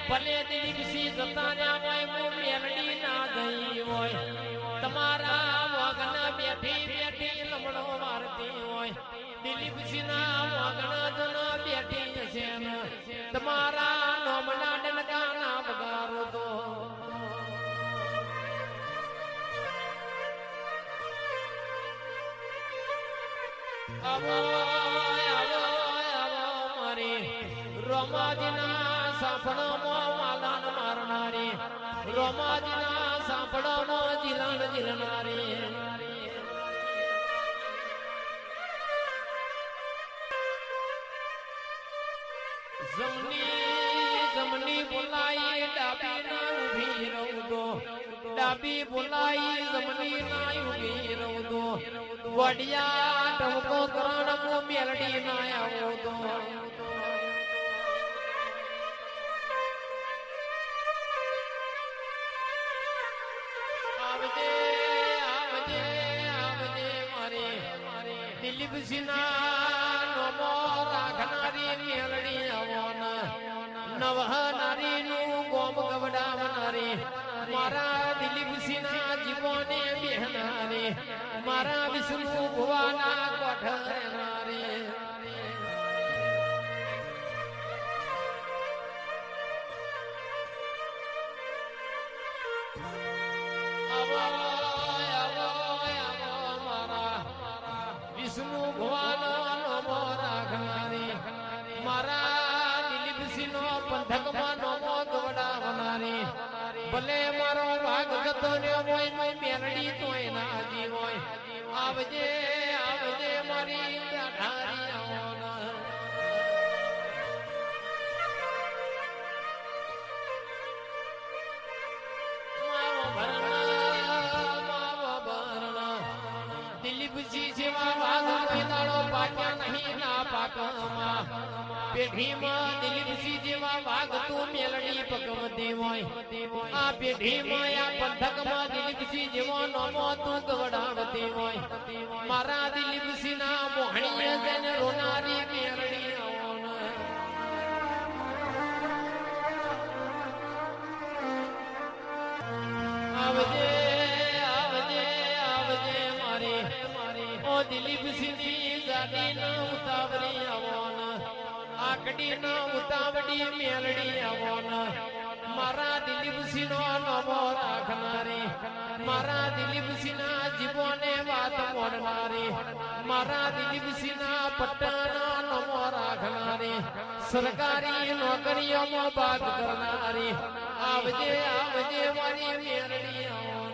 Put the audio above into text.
ભલે દિલીપસી જતા રહ્યા હોય મેલડી ના ગઈ હોય તમારા વગન બેઠી બેઠી લમણો મારતી હોય દિલીપસી ના વગન જન બેઠી છે ને તમારા નોમના ડનકા ના વગારો તો આવો આવો આવો મારી રોમાજીના સાંભળોમાં માલાન મારનારી રોમાજીના સાંભળોમાં જીલાન જીલનારી જમની બોલાઈ ડાબી ના ઉભી રહું દો ડાબી બોલાઈ જમની ના ઉભી રહું દો વડિયા ટમકો કરણ મો મેલડી ના આવો દો આવજે આવજે આવજે મારી દિલીપસિંહના નમો રાખનારી મેલડી આવોના નવહનારી નું ગોમ ગવડાવનારી મારા દિલીપસિંહના જીવોને બેહનારી મારા વિષ્ણુ ભુવાના કોઠરનારી વિષ્ણુ ભુવાનો નમો રાખનારી મારા દિલીપસિંહનો પંથકમાં નમો ગવડાવનારી ભલે મારો ભાગ જતો રહ્યો હોય મેલડી તોય ના જી હોય આવજે આવજે મારી ધારી આવના દિલીપજી જેવા વાઘ કોઈ દાડો પાક્યા નહીં ના પાકમાં પેઢીમાં દિલીપજી જેવા વાઘ તું મેલડી પકવતી હોય આ પેઢીમાં આ પંથકમાં દિલીપજી જેવો નમો તું ગવડાવતી હોય મારા દિલીપસિંહ ના મોહણીએ જઈને રોનારી મેલડી આવજે દિલીપસિંહની ગાડી ના ઉતાવળી આવોન આકડી ના ઉતાવળી મેલડી આવોન મારા દિલીપસિંહ નો નમો રાખનારી મારા દિલીપસિંહ ના જીવોને વાત મોડનારી મારા દિલીપસિંહ ના પટ્ટાના નમો રાખનારી સરકારી નોકરીઓમાં બાદ કરનારી આવજે આવજે મારી મેલડી આવો